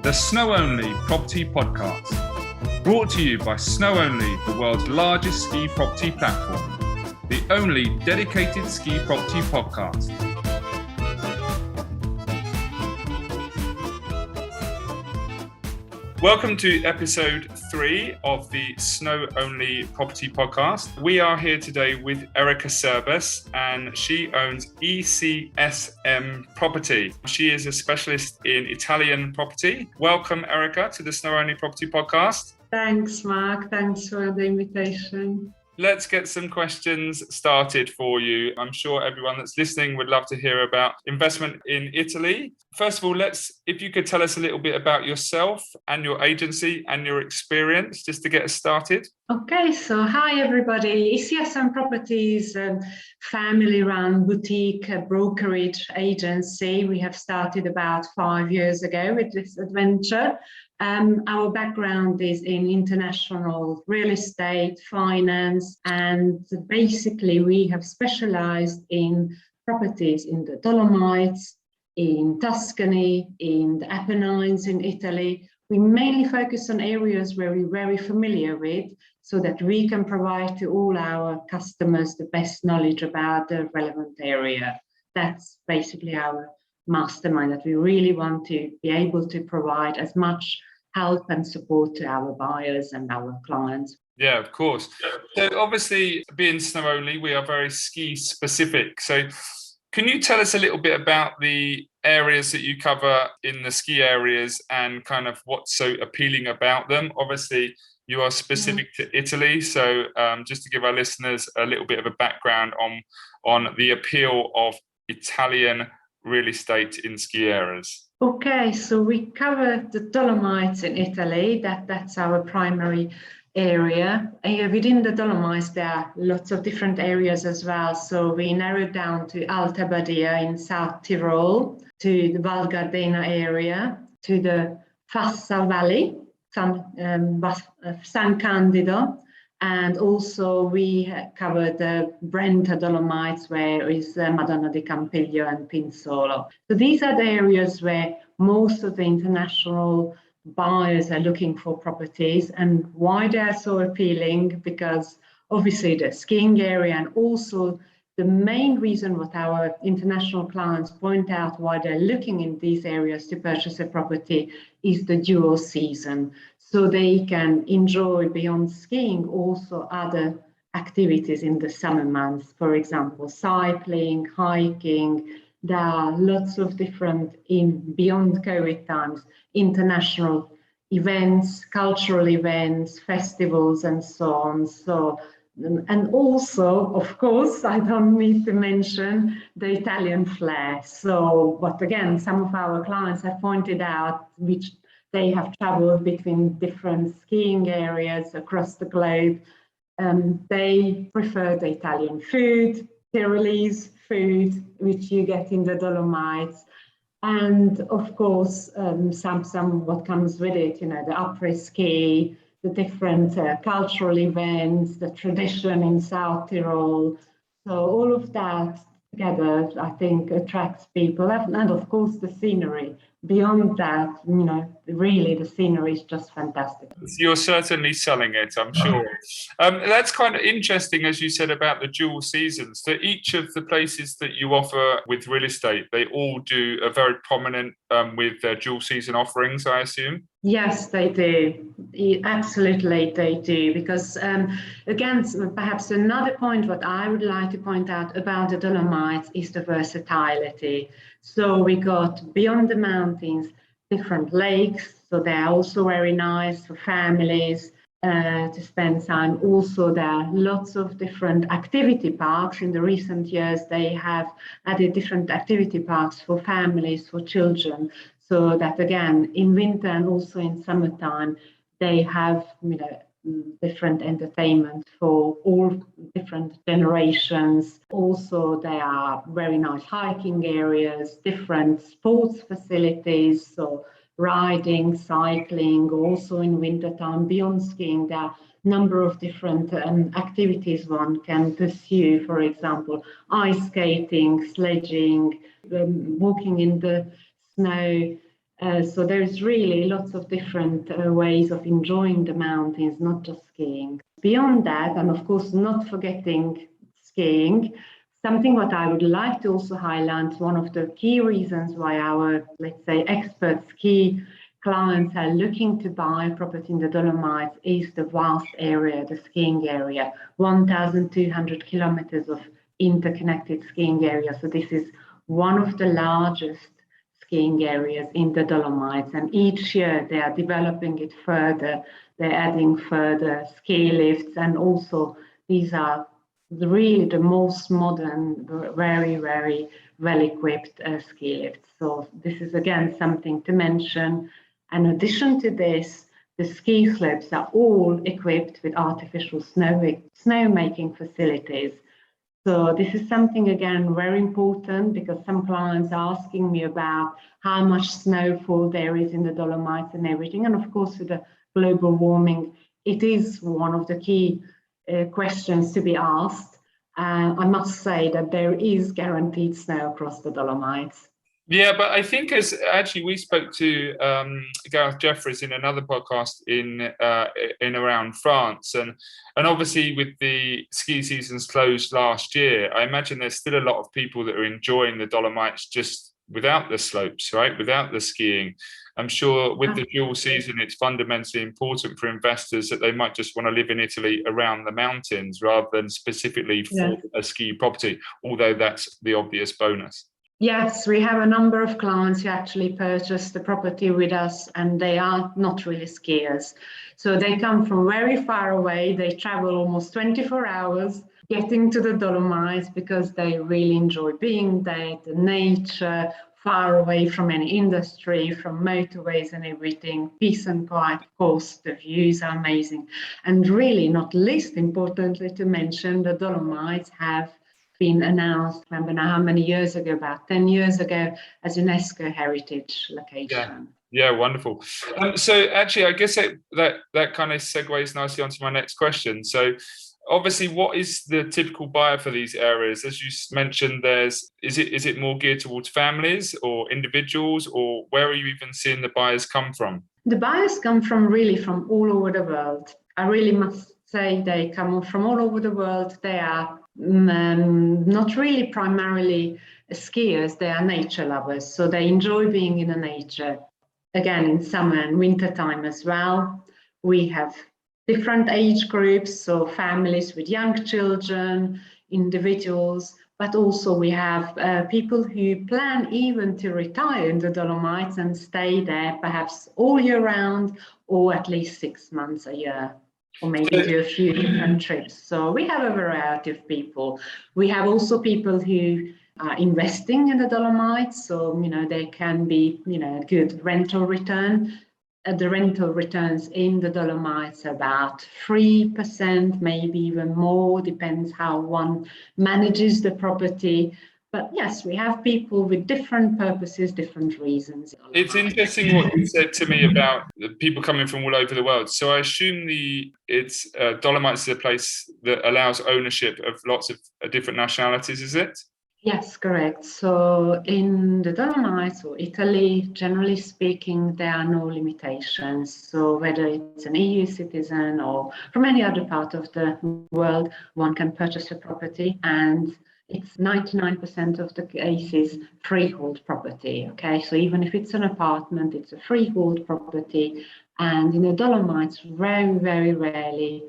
the SnowOnly Property Podcast. Brought to you by SnowOnly, the world's largest ski property platform, the only dedicated ski property podcast. Welcome to episode 3 of the SnowOnly Property Podcast. We are here today with Erica Cirbus, and she owns ECSM Property. She is a specialist in Italian property. Welcome, Erica, to the SnowOnly Property Podcast. Thanks, Mark. Thanks for the invitation. Let's get some questions started for you. I'm sure everyone that's listening would love to hear about investment in Italy. First of all, if you could tell us a little bit about yourself and your agency and your experience, just to get us started. Okay, so hi everybody. ECSM Property is a family-run boutique brokerage agency. We have started about 5 years ago with this adventure. Our background is in international real estate, finance, and basically we have specialized in properties in the Dolomites, in Tuscany, in the Apenines in Italy. We mainly focus on areas where we're very familiar with, so that we can provide to all our customers the best knowledge about the relevant area. That's basically our mastermind, that we really want to be able to provide as much help and support to our buyers and our clients. Yeah, of course. So obviously, being SnowOnly, we are very ski specific. So can you tell us a little bit about the areas that you cover in the ski areas and kind of what's so appealing about them? Obviously, you are specific to Italy. So just to give our listeners a little bit of a background on the appeal of Italian real estate in ski areas. Okay, so we cover the Dolomites in Italy. That's our primary area. Within the Dolomites, there are lots of different areas as well. So we narrowed down to Alta Badia in South Tyrol, to the Val Gardena area, to the Fassa Valley, San Candido, and also we cover the Brenta Dolomites, where is Madonna di Campiglio and Pinzolo. So these are the areas where most of the international buyers are looking for properties. And why they are so appealing, because obviously the skiing area, and also the main reason what our international clients point out why they're looking in these areas to purchase a property is the dual season. So they can enjoy beyond skiing also other activities in the summer months, for example, cycling, hiking. There are lots of different, beyond COVID times, international events, cultural events, festivals, and so on. So, and also, of course, I don't need to mention the Italian flair. So, but again, some of our clients have pointed out which they have traveled between different skiing areas across the globe. They prefer the Italian food, Tyrolese food, which you get in the Dolomites. And of course, some what comes with it, the après-ski, the different cultural events, the tradition in South Tyrol. So all of that together, I think, attracts people. And of course, the scenery. Beyond that, really the scenery is just fantastic. You're certainly selling it, I'm sure. That's kind of interesting, as you said, about the dual seasons. So each of the places that you offer with real estate, they all do a very prominent with their dual season offerings, I assume? Yes, they do. Absolutely, they do. Because again, perhaps another point what I would like to point out about the Dolomites is the versatility. So we got beyond the mountains, different lakes. So they're also very nice for families to spend time. Also, there are lots of different activity parks. In the recent years, they have added different activity parks for families, for children. So that again, in winter and also in summertime, they have different entertainment for all different generations. Also, there are very nice hiking areas, different sports facilities, so riding, cycling, also in wintertime. Beyond skiing, there are a number of different activities one can pursue, for example, ice skating, sledging, walking in the snow, So there's really lots of different ways of enjoying the mountains, not just skiing. Beyond that, and of course not forgetting skiing, something what I would like to also highlight, one of the key reasons why our, let's say, expert ski clients are looking to buy property in the Dolomites is the vast area, the skiing area, 1,200 kilometers of interconnected skiing area. So this is one of the largest skiing areas in the Dolomites, and each year they are developing it further. They're adding further ski lifts, and also these are really the most modern, very, very well-equipped ski lifts. So this is again something to mention. In addition to this, the ski slopes are all equipped with artificial snowmaking facilities. So this is something, again, very important, because some clients are asking me about how much snowfall there is in the Dolomites and everything. And of course, with the global warming, it is one of the key questions to be asked. I must say that there is guaranteed snow across the Dolomites. Yeah, but I think as actually we spoke to Gareth Jeffries in another podcast in around France, and obviously with the ski seasons closed last year, I imagine there's still a lot of people that are enjoying the Dolomites just without the slopes, right? Without the skiing. I'm sure with the dual season, it's fundamentally important for investors that they might just want to live in Italy around the mountains rather than specifically for a ski property, although that's the obvious bonus. Yes, we have a number of clients who actually purchased the property with us, and they are not really skiers. So they come from very far away. They travel almost 24 hours getting to the Dolomites because they really enjoy being there, the nature, far away from any industry, from motorways and everything, peace and quiet. Of course, the views are amazing. And really, not least importantly to mention, the Dolomites have been announced, I remember now how many years ago, about 10 years ago, as UNESCO heritage location. Yeah, wonderful. So actually, I guess that kind of segues nicely onto my next question. So obviously, what is the typical buyer for these areas? As you mentioned, is it more geared towards families or individuals, or where are you even seeing the buyers come from? The buyers come from all over the world. I really must say they come from all over the world. They are not really primarily skiers, they are nature lovers. So they enjoy being in the nature. Again, in summer and winter time as well. We have different age groups, so families with young children, individuals, but also we have people who plan even to retire in the Dolomites and stay there perhaps all year round, or at least 6 months a year, or maybe do a few different trips. So we have a variety of people. We have also people who are investing in the Dolomites, so there can be good rental return. The rental returns in the Dolomites are about 3%, maybe even more, depends how one manages the property. But yes, we have people with different purposes, different reasons. It's interesting what you said to me about the people coming from all over the world. So I assume Dolomites is a place that allows ownership of lots of different nationalities, is it? Yes, correct. So in the Dolomites or Italy, generally speaking, there are no limitations. So whether it's an EU citizen or from any other part of the world, one can purchase a property, and it's 99% of the cases freehold property. Okay, so even if it's an apartment, it's a freehold property. And in the Dolomites, very, very rarely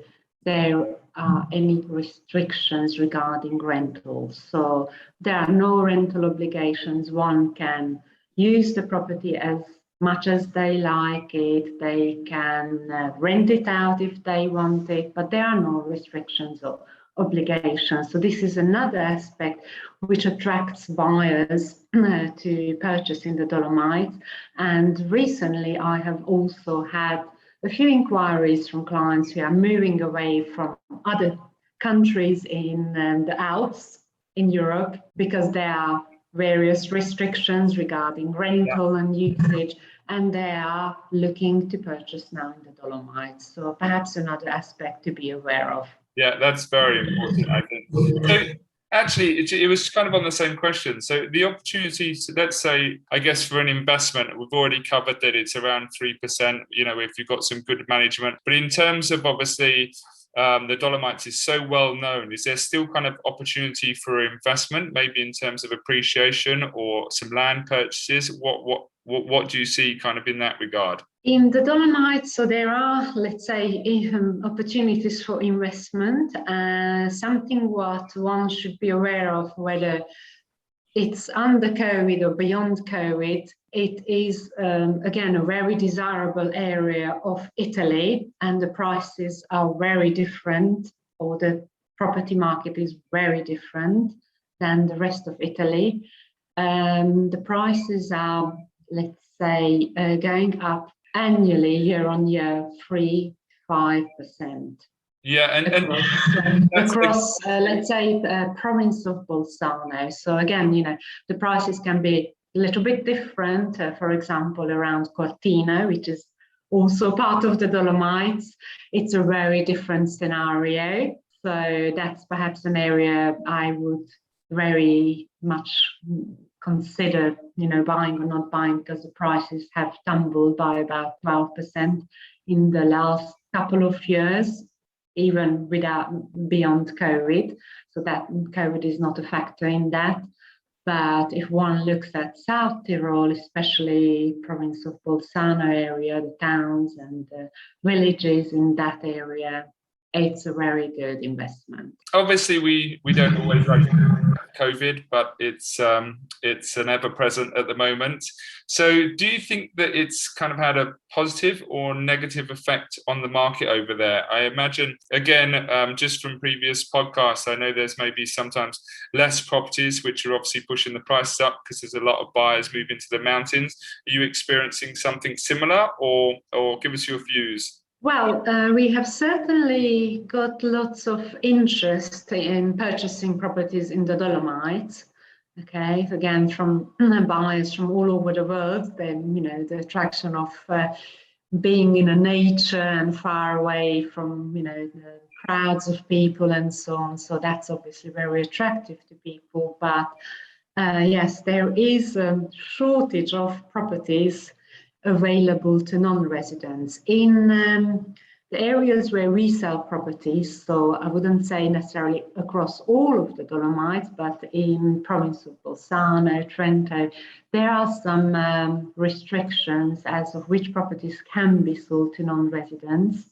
there are any restrictions regarding rentals. So there are no rental obligations. One can use the property as much as they like it. They can rent it out if they want it, but there are no restrictions or obligations. So this is another aspect which attracts buyers to purchase in the Dolomites. And recently I have also had a few inquiries from clients who are moving away from other countries in the Alps in Europe because there are various restrictions regarding rental and usage, and they are looking to purchase now in the Dolomites. So perhaps another aspect to be aware of. Yeah, that's very important, I think. So Actually, it was kind of on the same question. So the opportunities, let's say, I guess for an investment, we've already covered that it's around 3%, if you've got some good management. But in terms of obviously the Dolomites is so well known, is there still kind of opportunity for investment, maybe in terms of appreciation or some land purchases? What do you see kind of in that regard? In the Dolomites, so there are, let's say, opportunities for investment. Something what one should be aware of, whether it's under COVID or beyond COVID, it is, again, a very desirable area of Italy, and the prices are very different, or the property market is very different than the rest of Italy. The prices are, let's say, going up annually, year on year, 3-5%. Yeah, and across let's say, the province of Bolzano. So again, the prices can be a little bit different. For example, around Cortina, which is also part of the Dolomites, it's a very different scenario. So that's perhaps an area I would very much consider, buying or not buying, because the prices have tumbled by about 12% in the last couple of years, even beyond COVID. So that COVID is not a factor in that. But if one looks at South Tyrol, especially province of Bolzano area, the towns and the villages in that area, it's a very good investment. Obviously, we don't always like COVID, but it's an ever-present at the moment. So do you think that it's kind of had a positive or negative effect on the market over there? I imagine, again, just from previous podcasts, I know there's maybe sometimes less properties, which are obviously pushing the prices up because there's a lot of buyers moving to the mountains. Are you experiencing something similar, or give us your views? Well, we have certainly got lots of interest in purchasing properties in the Dolomites. Okay, again, from buyers from all over the world. Then, the attraction of being in a nature and far away from, the crowds of people and so on. So that's obviously very attractive to people. But yes, there is a shortage of properties available to non-residents in the areas where we sell properties. So I wouldn't say necessarily across all of the Dolomites, but in province of Bolzano, Trento, there are some restrictions as of which properties can be sold to non-residents.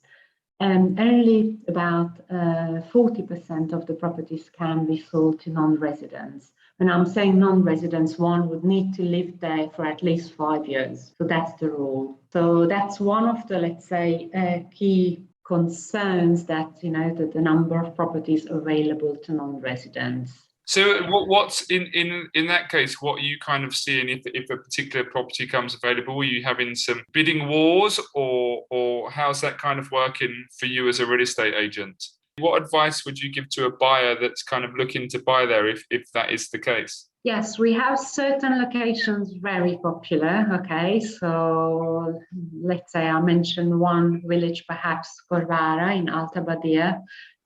And only about 40% of the properties can be sold to non-residents. When I'm saying non-residents, one would need to live there for at least 5 years. So that's the rule. So that's one of the, let's say, key concerns, that, that the number of properties available to non-residents. So what's in that case, what are you kind of seeing if a particular property comes available? Are you having some bidding wars, or how's that kind of working for you as a real estate agent? What advice would you give to a buyer that's kind of looking to buy there if that is the case? Yes, we have certain locations very popular. Okay, so let's say I mentioned one village, perhaps Corvara in Alta Badia.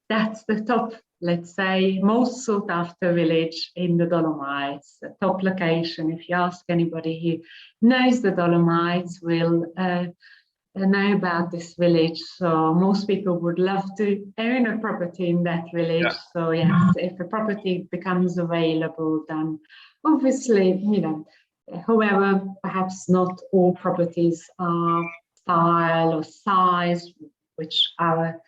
That's the top, let's say, most sought after village in the Dolomites, a top location. If you ask anybody who knows the Dolomites, will know about this village. So most people would love to own a property in that village. Yeah. So yes, if a property becomes available, then obviously, however, perhaps not all properties are style or size which our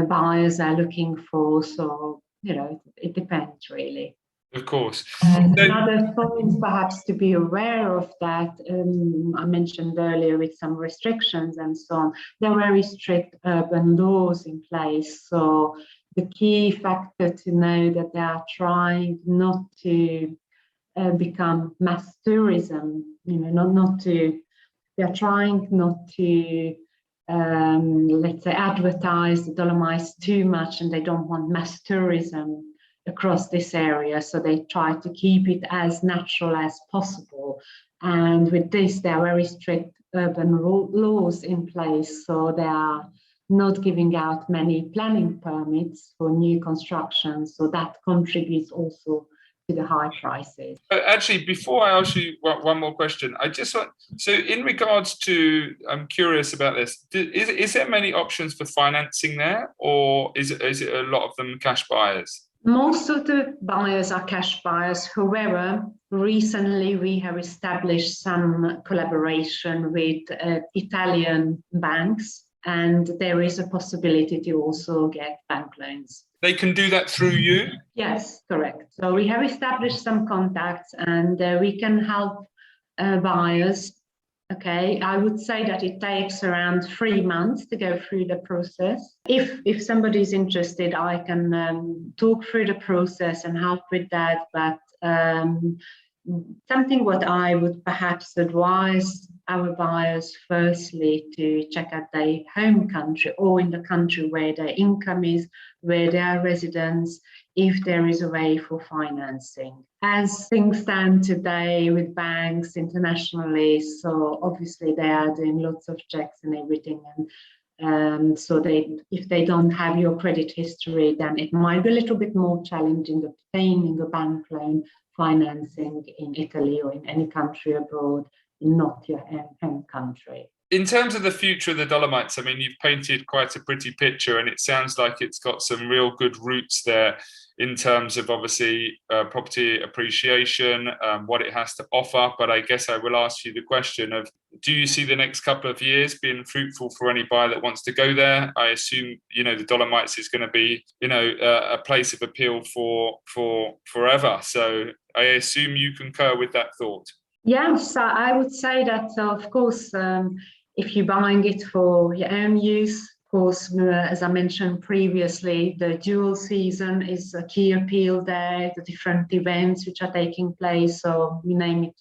buyers are looking for. So, it depends really. Of course. Another point perhaps to be aware of that, I mentioned earlier with some restrictions and so on, there are very strict urban laws in place. So the key factor to know that they are trying not to become mass tourism, they are trying not to, let's say, advertise the Dolomites too much, and they don't want mass tourism across this area, so they try to keep it as natural as possible. And with this, there are very strict urban laws in place, so they are not giving out many planning permits for new construction. So that contributes also to the high prices. Actually, before I ask you one more question, I just want, so in regards to, I'm curious about this, is there many options for financing there, or is it a lot of them cash buyers? Most of the buyers are cash buyers. However, recently we have established some collaboration with Italian banks, and there is a possibility to also get bank loans. They can do that through you? Yes, correct. So we have established some contacts, and we can help buyers. Okay, I would say that it takes around 3 months to go through the process. If somebody is interested, I can talk through the process and help with that. But something what I would perhaps advise our buyers firstly to check out their home country, or in the country where their income is, where they are residents, if there is a way for financing. As things stand today with banks internationally, so obviously they are doing lots of checks and everything, and so if they don't have your credit history, then it might be a little bit more challenging obtaining a bank loan financing in Italy or in any country abroad, not your home country. In terms of the future of the Dolomites, I mean, you've painted quite a pretty picture, and it sounds like it's got some real good roots there in terms of obviously property appreciation, what it has to offer. But I guess I will ask you the question of, do you see the next couple of years being fruitful for any buyer that wants to go there? I assume, the Dolomites is going to be, a place of appeal for forever. So I assume you concur with that thought. Yes, I would say that, of course, if you're buying it for your own use, of course, as I mentioned previously, the dual season is a key appeal there, the different events which are taking place. So we name it,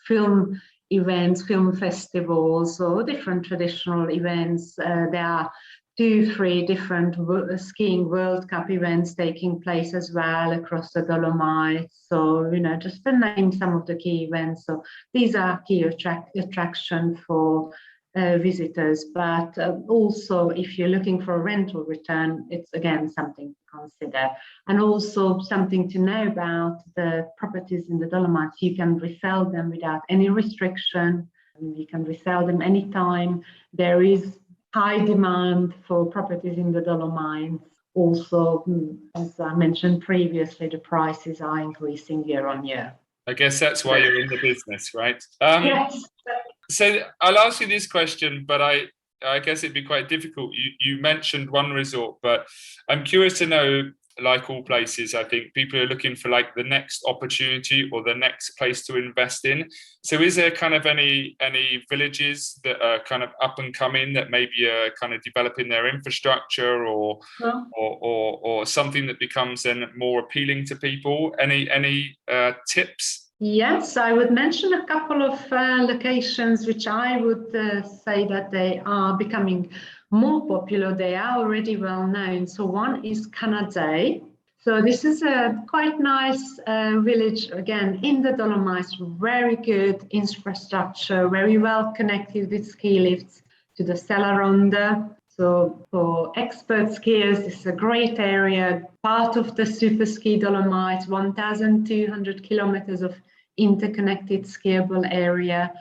film events, film festivals, or different traditional events. There are 2-3 different skiing World Cup events taking place as well across the Dolomites. So, just to name some of the key events. So these are key attraction for visitors. But also, if you're looking for a rental return, it's again something to consider. And also something to know about the properties in the Dolomites, you can resell them without any restriction. You can resell them anytime. There is high demand for properties in the Dolomites. Also, as I mentioned previously, the prices are increasing year on year. I guess that's why you're in the business, right? Yes. So I'll ask you this question, but I guess it'd be quite difficult. You mentioned one resort, but I'm curious to know, like all places, I think people are looking for like the next opportunity or the next place to invest in. So is there kind of any villages that are kind of up and coming that maybe are kind of developing their infrastructure or something that becomes then more appealing to people? Any tips? Yes, I would mention a couple of locations which I would say that they are becoming more popular. They are already well known. So one is Canada. So this is a quite nice village, again, in the Dolomites, very good infrastructure, very well connected with ski lifts to the Sella Ronda. So for expert skiers, this is a great area, part of the Super Ski Dolomites, 1,200 kilometers of interconnected skiable area.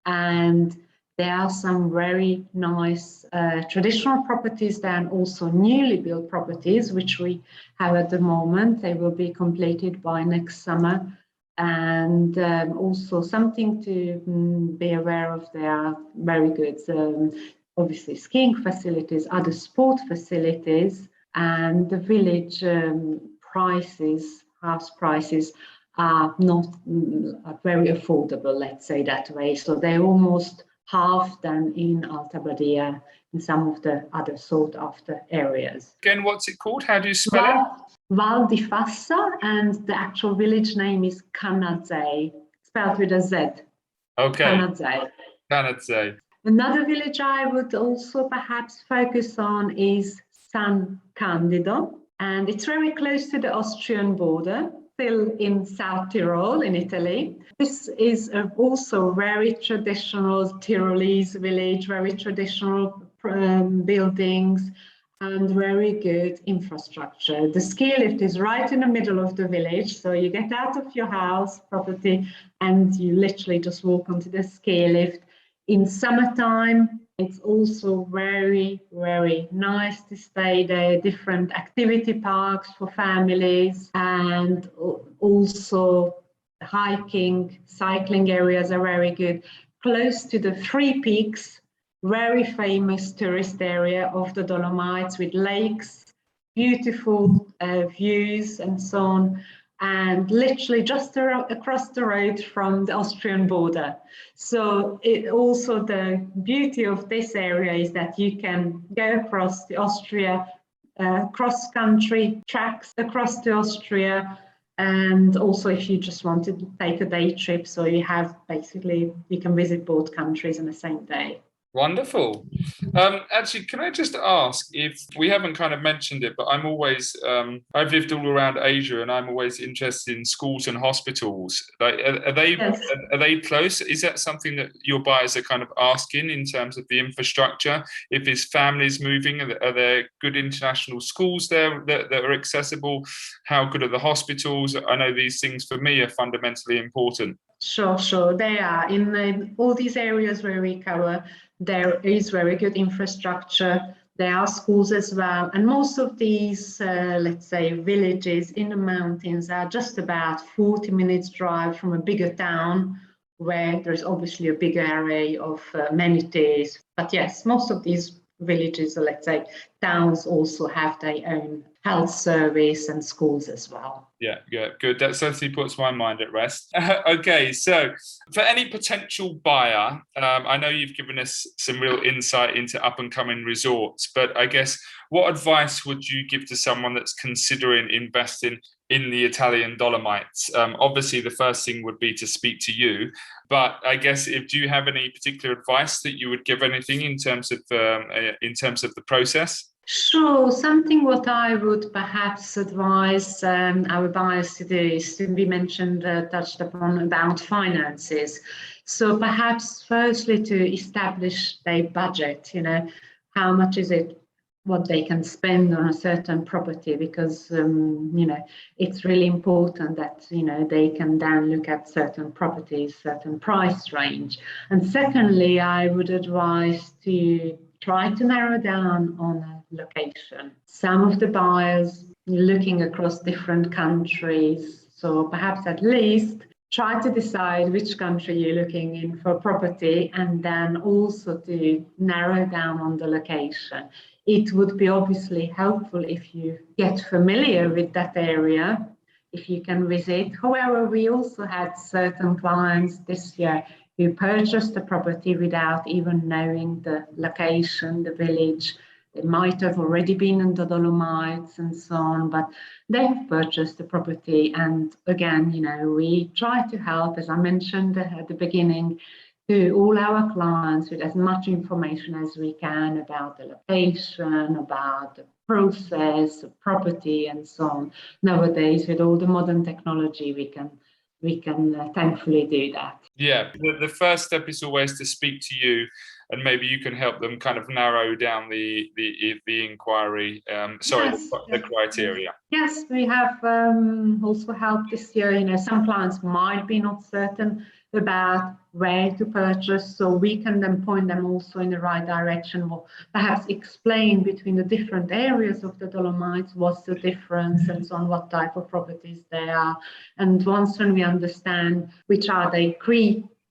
And there are some very nice traditional properties there, and also newly built properties, which we have at the moment. They will be completed by next summer. And also something to be aware of, they are very good. Obviously, skiing facilities, other sport facilities, and the village house prices are not very affordable, let's say that way. So they're almost half than in Alta Badia, in some of the other sought after areas. Again, what's it called? How do you spell it? Val di Fassa, and the actual village name is Canazei, spelled with a Z. Okay. Canazei. Another village I would also perhaps focus on is San Candido, and it's very close to the Austrian border, still in South Tyrol in Italy. This is also very traditional Tyrolese village, very traditional buildings, and very good infrastructure. The ski lift is right in the middle of the village, so you get out of your house property and you literally just walk onto the ski lift. In summertime, it's also very, very nice to stay there. Different activity parks for families, and also hiking, cycling areas are very good. Close to the Three Peaks, very famous tourist area of the Dolomites with lakes, beautiful views and so on, and literally just across the road from the Austrian border. So also the beauty of this area is that you can go across the Austria, cross-country tracks across to Austria, and also if you just want to take a day trip, so you can visit both countries in the same day. Wonderful. Actually, can I just ask, if we haven't kind of mentioned it, but I'm always, I've lived all around Asia, and I'm always interested in schools and hospitals. Like, are they close? Is that something that your buyers are kind of asking in terms of the infrastructure? If it's families moving, are there good international schools there that are accessible? How good are the hospitals? I know these things for me are fundamentally important. Sure. They are. In all these areas where we cover, there is very good infrastructure. There are schools as well. And most of these, let's say, villages in the mountains are just about 40 minutes drive from a bigger town where there's obviously a bigger array of amenities. But yes, most of these villages, or let's say towns, also have their own health service and schools as well. Yeah, good. That certainly puts my mind at rest. Okay, so for any potential buyer, I know you've given us some real insight into up-and-coming resorts, but I guess what advice would you give to someone that's considering investing in the Italian Dolomites? Obviously, the first thing would be to speak to you, but I guess do you have any particular advice that you would give anything in terms of the process? Sure. Something what I would perhaps advise our buyers to do is to be touched upon about finances. So perhaps firstly to establish their budget, how much is it, what they can spend on a certain property, because, it's really important that, they can then look at certain properties, certain price range. And secondly, I would advise to try to narrow down on a location. Some of the buyers looking across different countries, so perhaps at least try to decide which country you're looking in for property, and then also to narrow down on the location. It would be obviously helpful if you get familiar with that area, if you can visit. However, we also had certain clients this year who purchased the property without even knowing the location, the village. They might have already been in the Dolomites and so on, but they have purchased the property. And again, we try to help, as I mentioned at the beginning, to all our clients with as much information as we can about the location, about the process of property and so on. Nowadays, with all the modern technology, we can thankfully do that. Yeah, the first step is always to speak to you, and maybe you can help them kind of narrow down the inquiry. The criteria. Yes, we have also helped this year. Some clients might be not certain about where to purchase, so we can then point them also in the right direction, or perhaps explain between the different areas of the Dolomites what's the difference and so on, what type of properties they are. And once when we understand which are the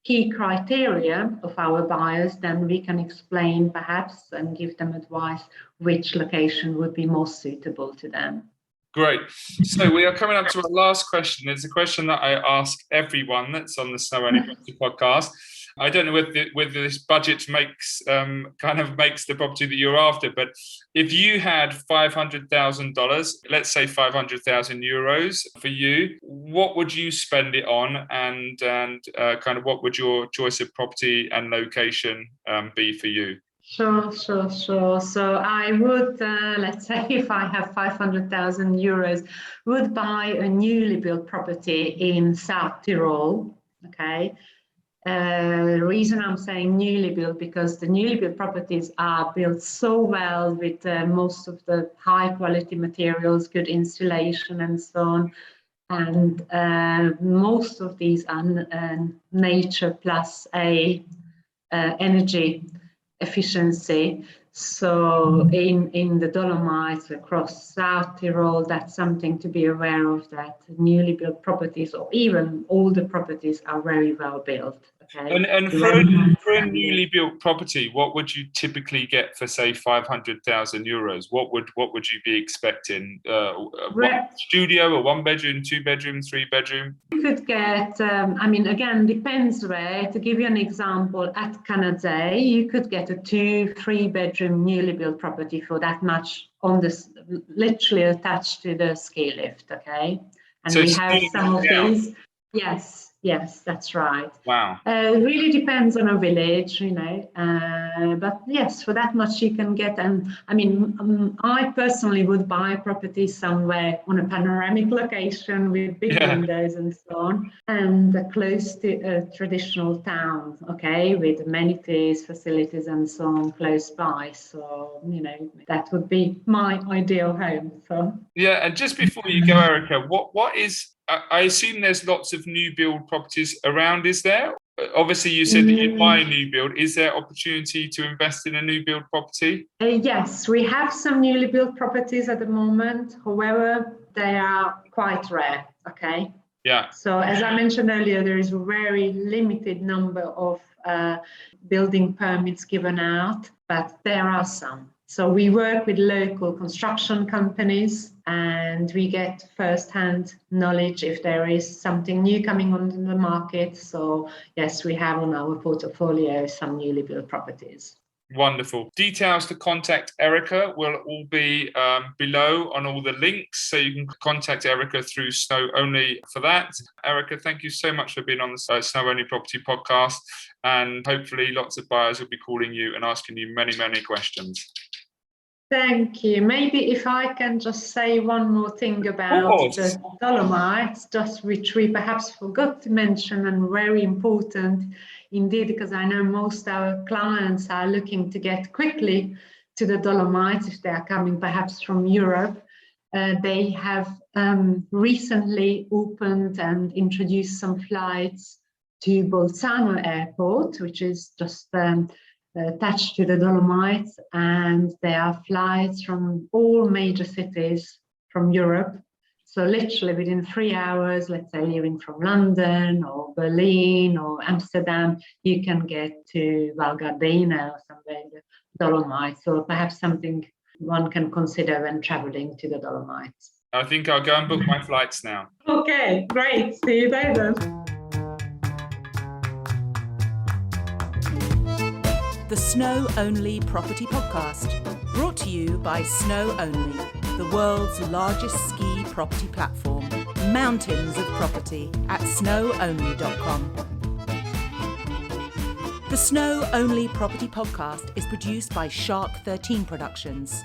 key criteria of our buyers, then we can explain perhaps and give them advice which location would be most suitable to them. Great. So we are coming up to our last question. It's a question that I ask everyone that's on the SnowOnly Property Podcast. I don't know whether this budget makes the property that you're after, but if you had $500,000, let's say 500,000 euros for you, what would you spend it on, and kind of what would your choice of property and location be for you? Sure. So I would, let's say if I have 500,000 euros, would buy a newly built property in South Tyrol, okay? The reason I'm saying newly built, because the newly built properties are built so well with most of the high quality materials, good insulation and so on. And most of these are nature plus a energy efficiency. So in the Dolomites across South Tyrol, that's something to be aware of, that newly built properties or even older properties are very well built. Okay? And for a newly built property, what would you typically get for, say, €500,000? What would you be expecting? One studio, a 1-bedroom, 2-bedroom, 3-bedroom? You could get, again, depends where. To give you an example, at Canada, you could get a 2-3-bedroom newly built property for that much, on this, literally attached to the ski lift. Okay, and so we have some of these. Yes, that's right. Wow. It really depends on a village, but yes, for that much you can get. And I personally would buy property somewhere on a panoramic location with big windows and so on, and close to a traditional town, okay, with amenities, facilities and so on close by. So, that would be my ideal home. So. Yeah, and just before you go, Erica, what is... I assume there's lots of new build properties around, is there? Obviously, you said that you'd buy a new build. Is there opportunity to invest in a new build property? Yes, we have some newly built properties at the moment. However, they are quite rare, okay? Yeah. So as I mentioned earlier, there is a very limited number of building permits given out, but there are some. So we work with local construction companies and we get first-hand knowledge if there is something new coming onto the market. So yes, we have on our portfolio some newly built properties. Wonderful. Details to contact Erica will all be below on all the links, so you can contact Erica through SnowOnly for that. Erica, thank you so much for being on the SnowOnly Property Podcast, and hopefully lots of buyers will be calling you and asking you many, many questions. Thank you. Maybe if I can just say one more thing about the Dolomites, just which we perhaps forgot to mention, and very important indeed, because I know most of our clients are looking to get quickly to the Dolomites if they are coming perhaps from Europe. They have recently opened and introduced some flights to Bolzano Airport, which is just attached to the Dolomites, and there are flights from all major cities from Europe. So literally within 3 hours, let's say leaving from London or Berlin or Amsterdam, you can get to Val Gardena or somewhere in the Dolomites. So perhaps something one can consider when traveling to the Dolomites. I think I'll go and book my flights now. Okay, great. See you there then. The SnowOnly Property Podcast, brought to you by SnowOnly, the world's largest ski property platform. Mountains of property at snowonly.com. The SnowOnly Property Podcast is produced by Shark 13 Productions.